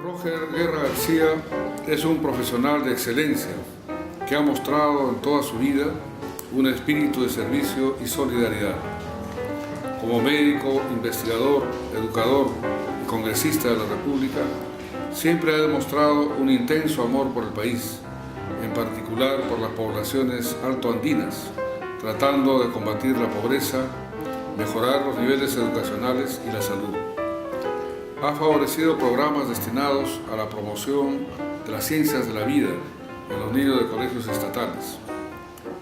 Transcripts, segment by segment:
Roger Guerra García es un profesional de excelencia que ha mostrado en toda su vida un espíritu de servicio y solidaridad. Como médico, investigador, educador y congresista de la República, siempre ha demostrado un intenso amor por el país, en particular por las poblaciones altoandinas, tratando de combatir la pobreza, mejorar los niveles educacionales y la salud. Ha favorecido programas destinados a la promoción de las ciencias de la vida en los niños de colegios estatales.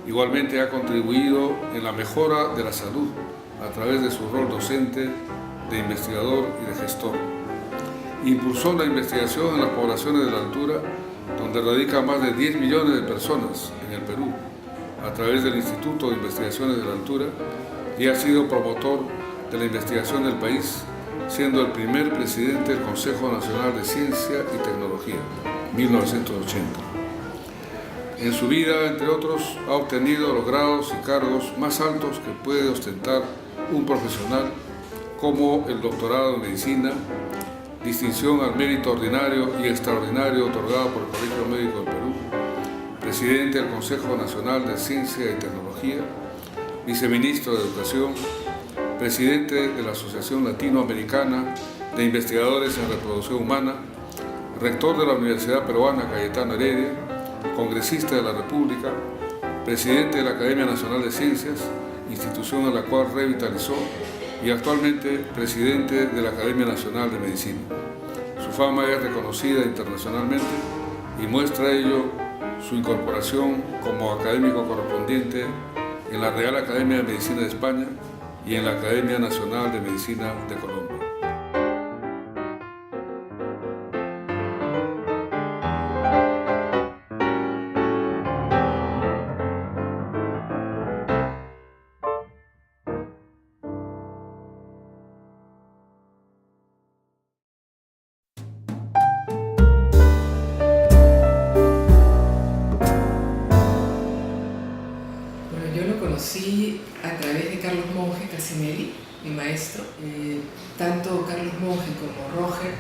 Igualmente ha contribuido en la mejora de la salud a través de su rol docente, de investigador y de gestor. Impulsó la investigación en las poblaciones de la altura, donde radican más de 10 millones de personas en el Perú, a través del Instituto de Investigaciones de la Altura, y ha sido promotor de la investigación del país, siendo el primer presidente del Consejo Nacional de Ciencia y Tecnología, 1980. En su vida, entre otros, ha obtenido los grados y cargos más altos que puede ostentar un profesional, como el doctorado en Medicina, distinción al mérito ordinario y extraordinario otorgado por el Colegio Médico del Perú, presidente del Consejo Nacional de Ciencia y Tecnología, viceministro de Educación, presidente de la Asociación Latinoamericana de Investigadores en Reproducción Humana, rector de la Universidad Peruana Cayetano Heredia, congresista de la República, presidente de la Academia Nacional de Ciencias, institución a la cual revitalizó, y actualmente presidente de la Academia Nacional de Medicina. Su fama es reconocida internacionalmente y muestra ello su incorporación como académico correspondiente en la Real Academia de Medicina de España y en la Academia Nacional de Medicina de Colombia. Conocí a través de Carlos Monge Casinelli, mi maestro. Tanto Carlos Monge como Roger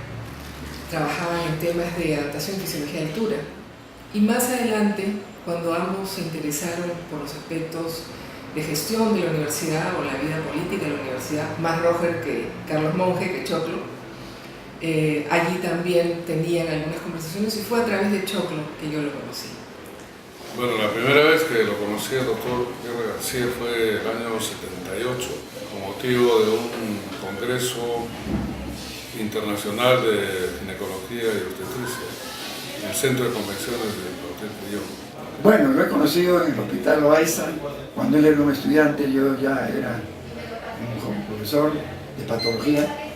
trabajaban en temas de adaptación y fisiología de altura. Y más adelante, cuando ambos se interesaron por los aspectos de gestión de la universidad o la vida política de la universidad, más Roger que Carlos Monge, que Choclo, allí también tenían algunas conversaciones y fue a través de Choclo que yo lo conocí. Bueno, la primera vez que lo conocí al doctor Guerra García fue el año 78, con motivo de un congreso internacional de ginecología y obstetricia en el centro de convenciones del Hotel Crillon. Bueno, lo he conocido en el Hospital Loaiza. Cuando él era un estudiante, yo ya era un profesor de patología.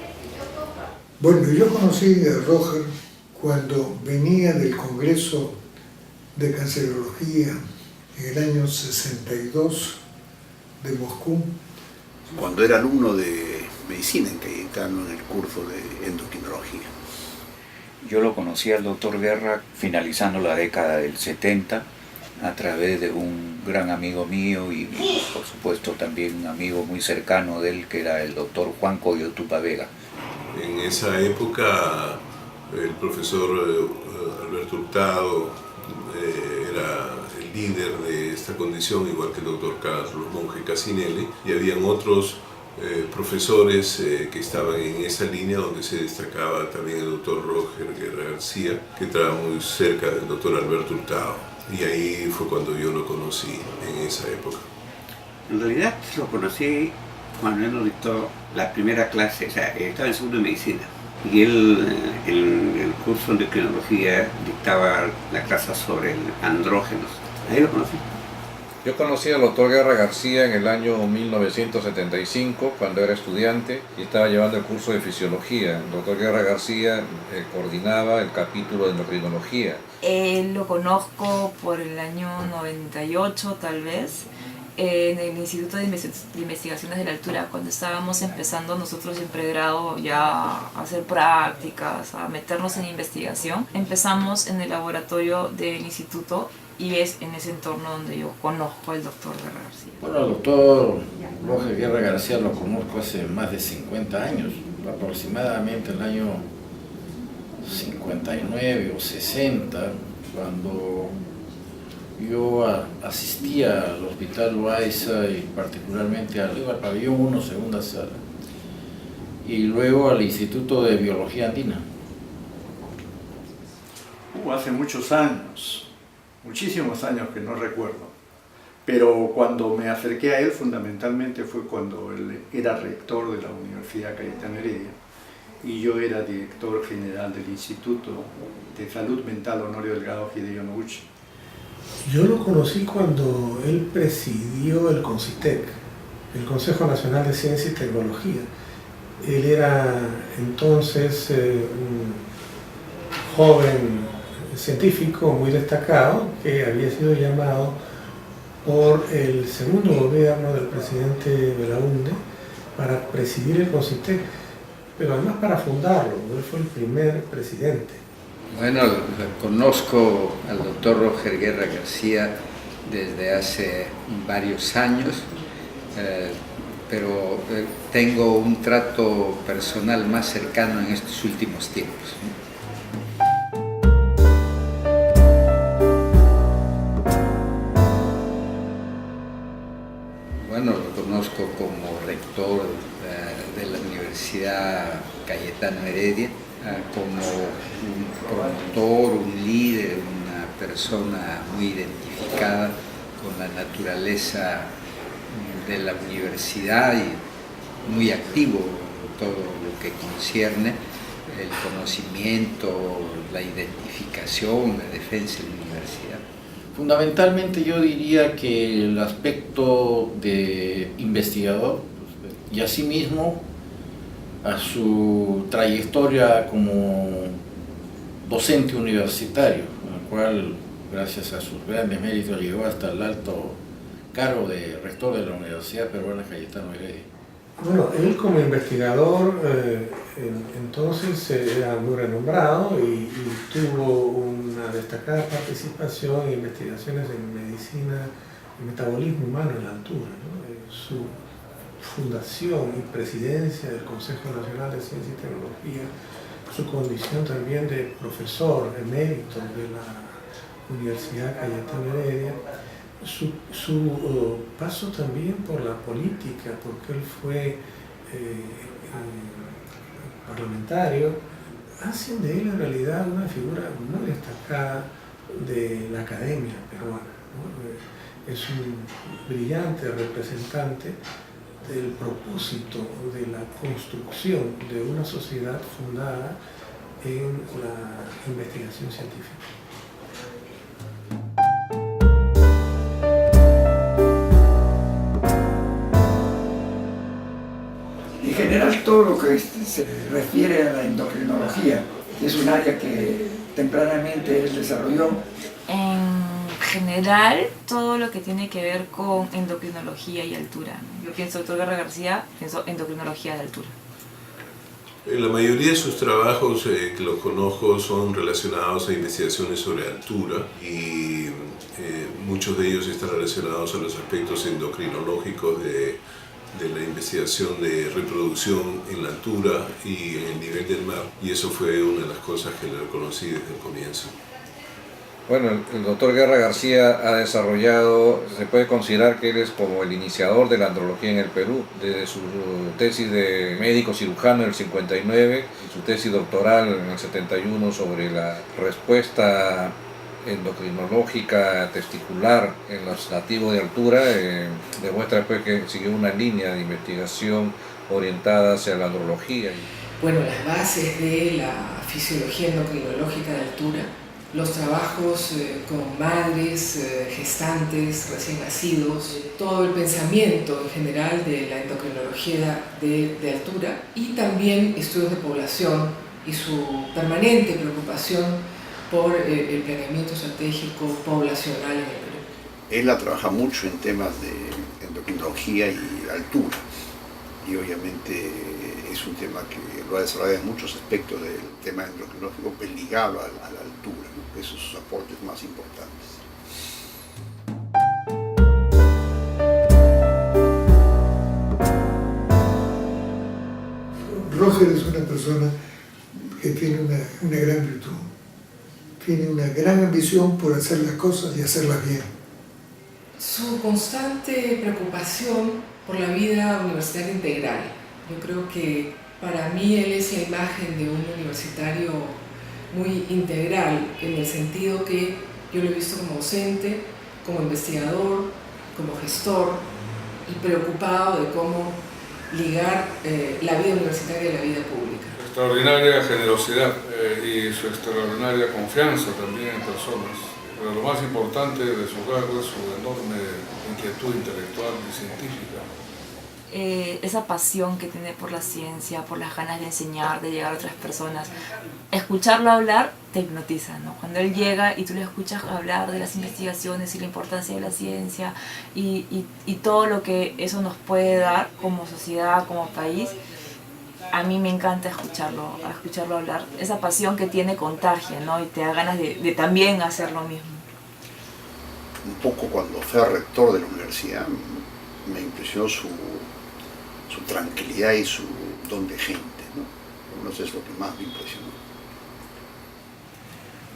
Bueno, yo conocí a Roger cuando venía del congreso de cancerología en el año 62 de Moscú. Cuando era alumno de medicina en Cayetano en el curso de endocrinología. Yo lo conocí al doctor Guerra finalizando la década del 70 a través de un gran amigo mío y por supuesto también un amigo muy cercano de él que era el doctor Juan Coyotupa Vega. En esa época el profesor Alberto Hurtado era el líder de esta condición, igual que el doctor Carlos Monge Casinelli, y habían otros profesores que estaban en esa línea, donde se destacaba también el doctor Roger Guerra García, que estaba muy cerca del doctor Alberto Hurtado, y ahí fue cuando yo lo conocí en esa época. En realidad lo conocí cuando él nos dictó la primera clase, o sea, estaba en segundo de medicina. Y él, en el curso de endocrinología, dictaba la clase sobre andrógenos. Ahí lo conocí. Yo conocí al doctor Guerra García en el año 1975, cuando era estudiante y estaba llevando el curso de fisiología. El doctor Guerra García coordinaba el capítulo de endocrinología. Lo conozco por el año 98, tal vez, en el Instituto de Investigaciones de la Altura, cuando estábamos empezando nosotros en pregrado ya a hacer prácticas, a meternos en investigación. Empezamos en el laboratorio del instituto y es en ese entorno donde yo conozco al doctor Guerra García. Bueno, al doctor Roger Guerra García lo conozco hace más de 50 años, aproximadamente el año 59 o 60, cuando yo asistía al Hospital Loaiza y particularmente al pabellón 1, segunda sala, y luego al Instituto de Biología Andina. Hace muchos años, muchísimos años que no recuerdo, pero cuando me acerqué a él fundamentalmente fue cuando él era rector de la Universidad Cayetano Heredia y yo era director general del Instituto de Salud Mental Honorio Delgado Hideo Noguchi. Yo lo conocí cuando él presidió el CONCITEC, el Consejo Nacional de Ciencia y Tecnología. Él era entonces un joven científico muy destacado que había sido llamado por el segundo gobierno del presidente Belaúnde para presidir el CONCITEC, pero además para fundarlo. Él fue el primer presidente. Bueno, conozco al doctor Roger Guerra García desde hace varios años, pero tengo un trato personal más cercano en estos últimos tiempos. Bueno, lo conozco como rector de la Universidad Cayetano Heredia, como un promotor, un líder, una persona muy identificada con la naturaleza de la universidad y muy activo en todo lo que concierne el conocimiento, la identificación, la defensa de la universidad. Fundamentalmente yo diría que el aspecto de investigador y asimismo a su trayectoria como docente universitario, con el cual gracias a sus grandes méritos llegó hasta el alto cargo de rector de la Universidad Peruana Cayetano Heredia. Bueno, él como investigador entonces era muy renombrado y tuvo una destacada participación en investigaciones en medicina y metabolismo humano en la altura, ¿no? Su fundación y presidencia del Consejo Nacional de Ciencia y Tecnología, su condición también de profesor emérito de la Universidad Cayetano Heredia, su paso también por la política, porque él fue parlamentario, hacen de él en realidad una figura muy destacada de la academia peruana, ¿no? Es un brillante representante del propósito de la construcción de una sociedad fundada en la investigación científica. En general, todo lo que se refiere a la endocrinología, que es un área que tempranamente él desarrolló. En general, todo lo que tiene que ver con endocrinología y altura, ¿no? Yo pienso, doctor Guerra García, pienso endocrinología de altura. La mayoría de sus trabajos que los conozco son relacionados a investigaciones sobre altura y muchos de ellos están relacionados a los aspectos endocrinológicos de la investigación de reproducción en la altura y en el nivel del mar, y eso fue una de las cosas que le reconocí desde el comienzo. Bueno, el doctor Guerra García ha desarrollado, se puede considerar que él es como el iniciador de la andrología en el Perú, desde su tesis de médico cirujano en el 59 y su tesis doctoral en el 71 sobre la respuesta endocrinológica testicular en los nativos de altura, demuestra después que siguió una línea de investigación orientada hacia la andrología. Bueno, las bases de la fisiología endocrinológica de altura, los trabajos con madres, gestantes, recién nacidos, todo el pensamiento en general de la endocrinología de altura y también estudios de población y su permanente preocupación por el planeamiento estratégico poblacional en el Perú. Él ha trabajado mucho en temas de endocrinología y altura, y obviamente es un tema que lo ha desarrollado en muchos aspectos del tema endocrinológico, pues ligado a la altura, ¿no? Esos son sus aportes más importantes. Roger es una persona que tiene una una gran virtud. Tiene una gran ambición por hacer las cosas y hacerlas bien. Su constante preocupación por la vida universitaria integral. Yo creo que para mí él es la imagen de un universitario muy integral, en el sentido que yo lo he visto como docente, como investigador, como gestor, y preocupado de cómo ligar la vida universitaria a la vida pública. Su extraordinaria generosidad y su extraordinaria confianza también en personas. Pero lo más importante de su cargo es su enorme inquietud intelectual y científica. Esa pasión que tiene por la ciencia, por las ganas de enseñar, de llegar a otras personas. Escucharlo hablar te hipnotiza, ¿no? Cuando él llega y tú le escuchas hablar de las investigaciones y la importancia de la ciencia y todo lo que eso nos puede dar como sociedad, como país, a mí me encanta escucharlo hablar. Esa pasión que tiene contagia, ¿no? Y te da ganas de también hacer lo mismo. Un poco cuando fue rector de la universidad me impresionó su tranquilidad y su don de gente, ¿no? No sé, es lo que más me impresionó.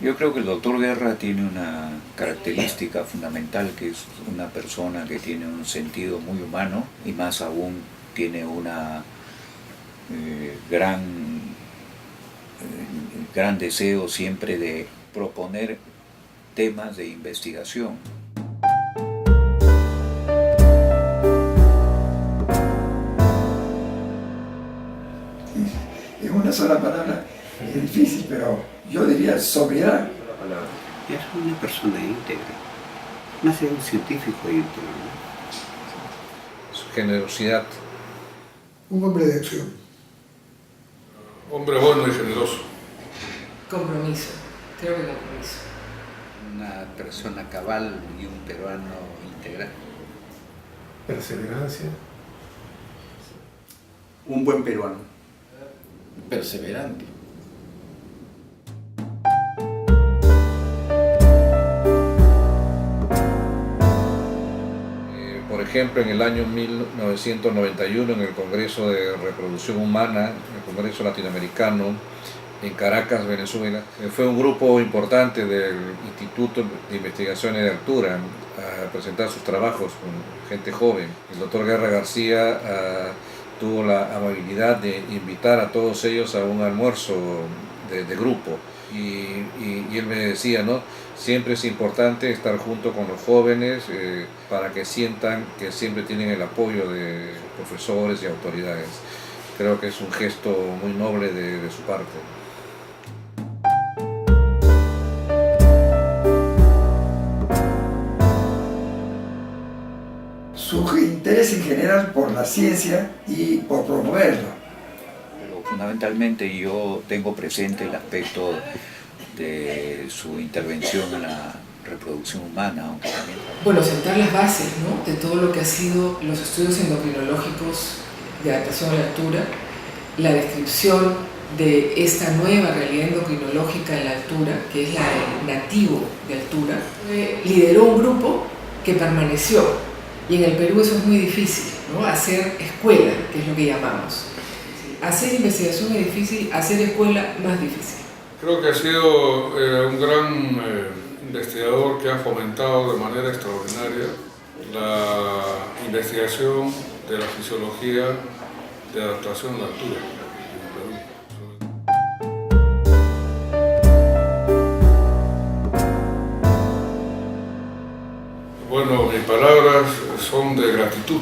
Yo creo que el doctor Guerra tiene una característica fundamental, que es una persona que tiene un sentido muy humano y más aún tiene una gran deseo siempre de proponer temas de investigación. Es una sola palabra, es difícil, pero yo diría sobriedad. Es una persona íntegra, más de un científico íntegro, ¿no? Su generosidad. Un hombre de acción. Hombre bueno y generoso. Compromiso, creo que compromiso. Una persona cabal y un peruano integral. Perseverancia. Un buen peruano. Perseverante. Por ejemplo, en el año 1991, en el Congreso de Reproducción Humana, el Congreso Latinoamericano, en Caracas, Venezuela, fue un grupo importante del Instituto de Investigaciones de Altura a presentar sus trabajos con gente joven. El doctor Guerra García tuvo la amabilidad de invitar a todos ellos a un almuerzo de grupo. Y él me decía, ¿no? Siempre es importante estar junto con los jóvenes para que sientan que siempre tienen el apoyo de profesores y autoridades. Creo que es un gesto muy noble de su parte. Su interés en general por la ciencia y por promoverla. Pero fundamentalmente yo tengo presente el aspecto de su intervención en la reproducción humana, aunque también... Bueno, sentar las bases, ¿no?, de todo lo que ha sido los estudios endocrinológicos de adaptación a la altura, la descripción de esta nueva realidad endocrinológica en la altura, que es la del nativo de altura. Lideró un grupo que permaneció, y en el Perú eso es muy difícil, ¿no?, hacer escuela, que es lo que llamamos. Hacer investigación es difícil, hacer escuela más difícil. Creo que ha sido un gran investigador que ha fomentado de manera extraordinaria la investigación de la fisiología de adaptación a la altura en Perú. Bueno, mis palabras son de gratitud,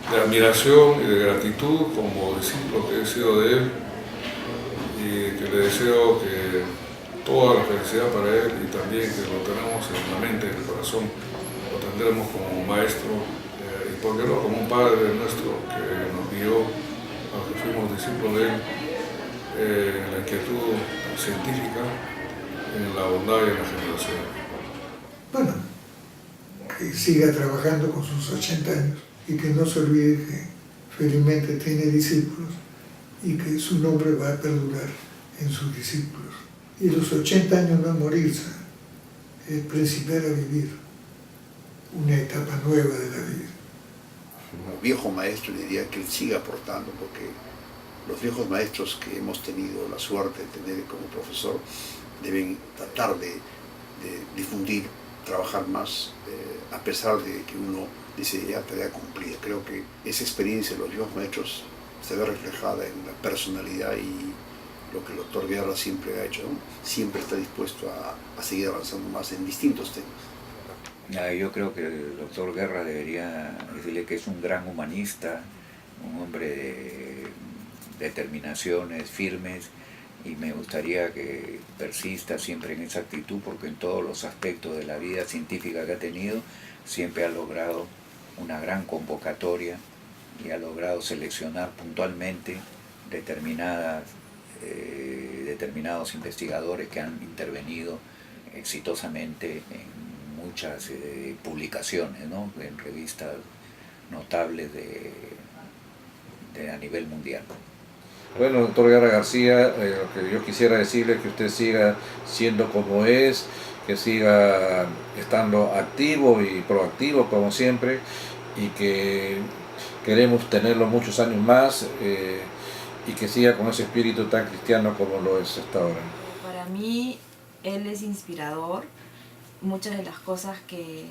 de admiración y de gratitud como discípulo que he sido de él, y que le deseo que toda la felicidad para él, y también que lo tenemos en la mente, en el corazón, lo tendremos como maestro y por qué no, como un padre nuestro que nos guió, aunque fuimos discípulos de él, en la inquietud científica, en la bondad y en la generación. Bueno, que siga trabajando con sus 80 años y que no se olvide que felizmente tiene discípulos y que su nombre va a perdurar en sus discípulos. Y los 80 años no es morirse, es principiar a vivir una etapa nueva de la vida. Como viejo maestro diría que él siga aportando, porque los viejos maestros que hemos tenido la suerte de tener como profesor deben tratar de difundir, trabajar más, a pesar de que uno dice ya tarea cumplida. Creo que esa experiencia de los viejos maestros se ve reflejada en la personalidad y lo que el doctor Guerra siempre ha hecho, ¿no? Siempre está dispuesto a seguir avanzando más en distintos temas. Yo creo que el doctor Guerra debería decirle que es un gran humanista, un hombre de determinaciones firmes, y me gustaría que persista siempre en esa actitud, porque en todos los aspectos de la vida científica que ha tenido siempre ha logrado una gran convocatoria y ha logrado seleccionar puntualmente determinados investigadores que han intervenido exitosamente en muchas publicaciones, ¿no? En revistas notables a nivel mundial. Bueno, doctor Guerra García, lo que yo quisiera decirle es que usted siga siendo como es, que siga estando activo y proactivo como siempre, y que queremos tenerlo muchos años más, y que siga con ese espíritu tan cristiano como lo es hasta ahora. Para mí, él es inspirador. Muchas de las cosas que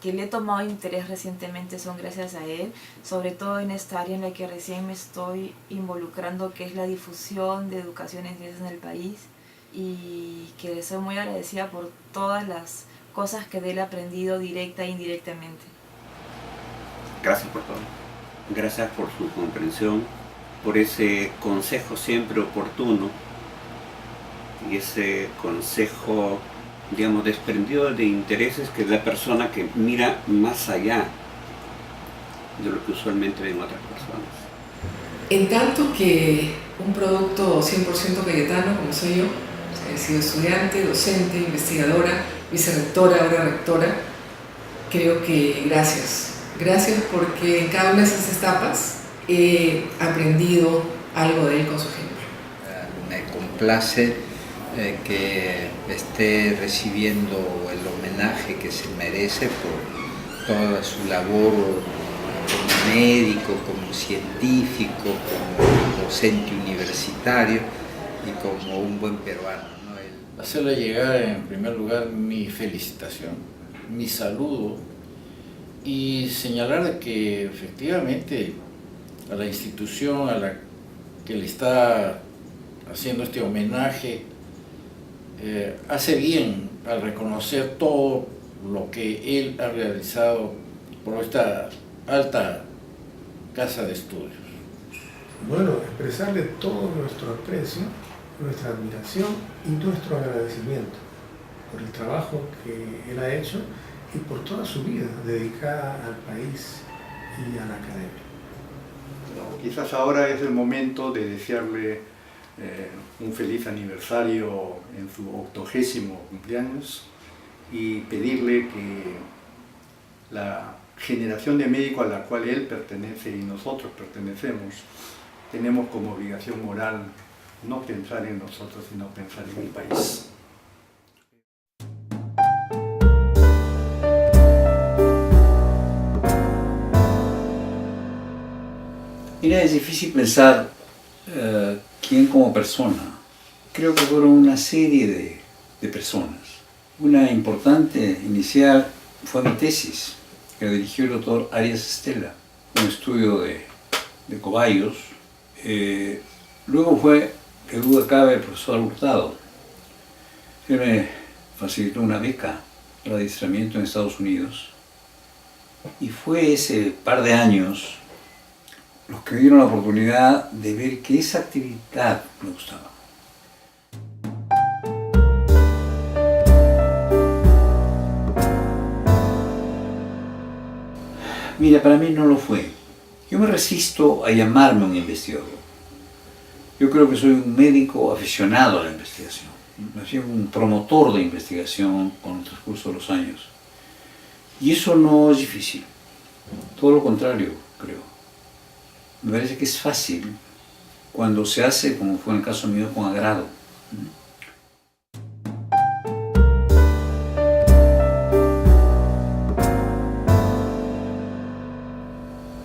le he tomado interés recientemente son gracias a él, sobre todo en esta área en la que recién me estoy involucrando, que es la difusión de educación en ciencias en el país, y que soy muy agradecida por todas las cosas que de él he aprendido directa e indirectamente. Gracias por todo. Gracias por su comprensión, por ese consejo siempre oportuno, y ese consejo, digamos, desprendido de intereses, que es la persona que mira más allá de lo que usualmente ven otras personas. En tanto que un producto 100% cayetano, como soy yo, he sido estudiante, docente, investigadora, vicerrectora, ahora rectora, creo que gracias porque en cada una de esas etapas he aprendido algo de él con su ejemplo. Me complace que esté recibiendo el homenaje que se merece por toda su labor como médico, como científico, como docente universitario y como un buen peruano, ¿no? Hacerle llegar en primer lugar mi felicitación, mi saludo, y señalar que efectivamente a la institución a la que le está haciendo este homenaje hace bien al reconocer todo lo que él ha realizado por esta alta casa de estudios. Bueno, expresarle todo nuestro aprecio, nuestra admiración y nuestro agradecimiento por el trabajo que él ha hecho y por toda su vida dedicada al país y a la academia. No, quizás ahora es el momento de desearle un feliz aniversario en su 80º cumpleaños y pedirle que la generación de médicos a la cual él pertenece y nosotros pertenecemos, tenemos como obligación moral no pensar en nosotros, sino pensar en el país. Mira, es difícil pensar quién como persona. Creo que fueron una serie de personas. Una importante inicial fue mi tesis, que dirigió el doctor Arias Estela, un estudio de cobayos. Luego fue, que duda cabe, el profesor Hurtado. Él me facilitó una beca para adiestramiento en Estados Unidos. Y fue ese par de años los que me dieron la oportunidad de ver que esa actividad me gustaba. Mira, para mí no lo fue. Yo me resisto a llamarme un investigador. Yo creo que soy un médico aficionado a la investigación. Más bien un promotor de investigación con el transcurso de los años. Y eso no es difícil. Todo lo contrario, creo. Me parece que es fácil cuando se hace, como fue en el caso mío, con agrado.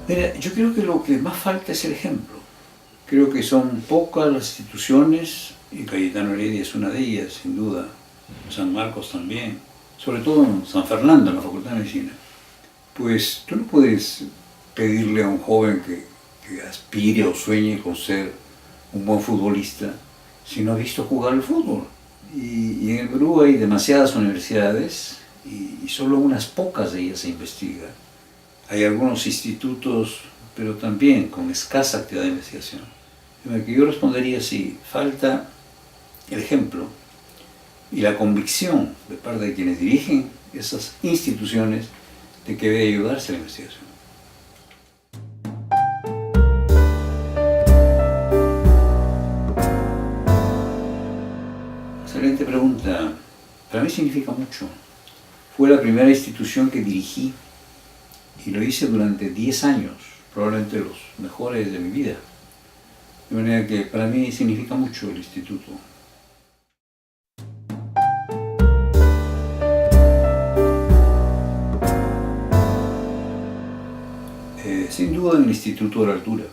Mira, yo creo que lo que más falta es el ejemplo. Creo que son pocas las instituciones, y Cayetano Heredia es una de ellas, sin duda, San Marcos también, sobre todo en San Fernando, en la Facultad de Medicina. Pues tú no puedes pedirle a un joven que aspire o sueñe con ser un buen futbolista si no ha visto jugar el fútbol. Y en el Perú hay demasiadas universidades y solo unas pocas de ellas se investiga. Hay algunos institutos, pero también con escasa actividad de investigación. Que yo respondería sí, falta el ejemplo y la convicción de parte de quienes dirigen esas instituciones de que debe ayudarse a la investigación. Excelente pregunta. Para mí significa mucho. Fue la primera institución que dirigí y lo hice durante 10 años, probablemente los mejores de mi vida. De manera que para mí significa mucho el instituto. Sin duda en el Instituto de la Altura,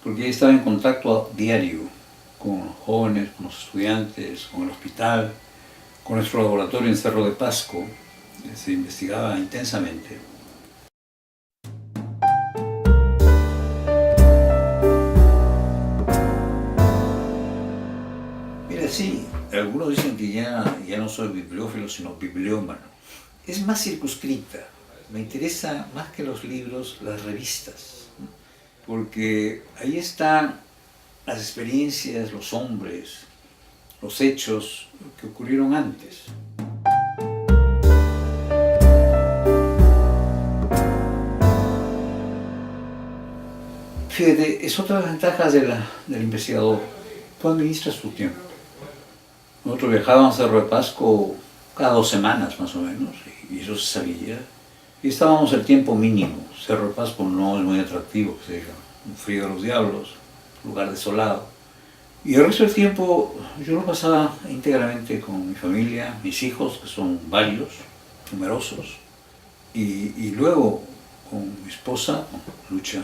porque estaba en contacto diario con los jóvenes, con los estudiantes, con el hospital, con nuestro laboratorio en Cerro de Pasco, se investigaba intensamente. Mira, sí, algunos dicen que ya no soy bibliófilo, sino bibliómano. Es más circunscrita. Me interesa más que los libros, las revistas, porque ahí están las experiencias, los hombres, los hechos que ocurrieron antes. Fíjate, es otra de las ventajas del investigador. Tú administras tu tiempo. Nosotros viajábamos a Cerro de Pasco cada 2 semanas más o menos, y eso se sabía. Y estábamos el tiempo mínimo. Cerro de Pasco no es muy atractivo, que se diga, un frío de los diablos, lugar desolado. Y el resto del tiempo yo lo pasaba íntegramente con mi familia, mis hijos, que son varios, numerosos, y luego con mi esposa, con Lucha,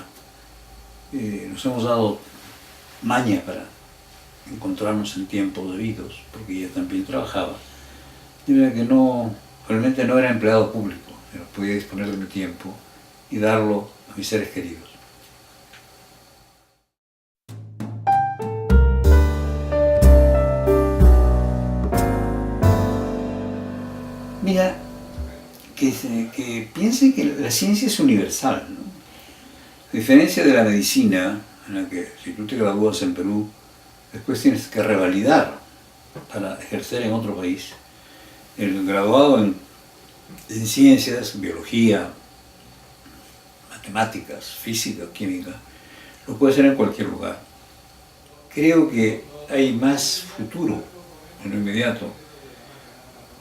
nos hemos dado maña para encontrarnos en tiempos debidos, porque ella también trabajaba. De manera que realmente no era empleado público. Pero podía disponer de mi tiempo y darlo a mis seres queridos. Mira, que piensen que la ciencia es universal, ¿no? A diferencia de la medicina, en la que si tú te gradúas en Perú, después tienes que revalidar para ejercer en otro país. El graduado en ciencias, biología, matemáticas, física, química, lo puede hacer en cualquier lugar. Creo que hay más futuro en lo inmediato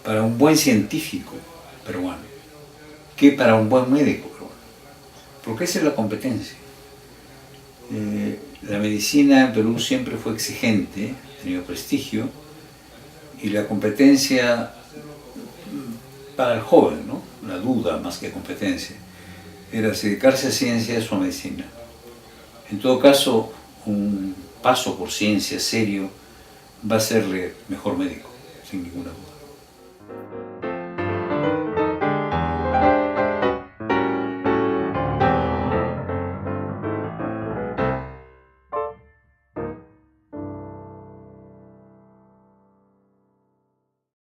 para un buen científico peruano que para un buen médico peruano, porque esa es la competencia. La medicina en Perú siempre fue exigente, ha tenido prestigio, y la competencia para el joven, ¿no? La duda más que competencia, era si dedicarse a ciencias o a medicina. En todo caso, un paso por ciencia serio va a serle mejor médico, sin ninguna duda.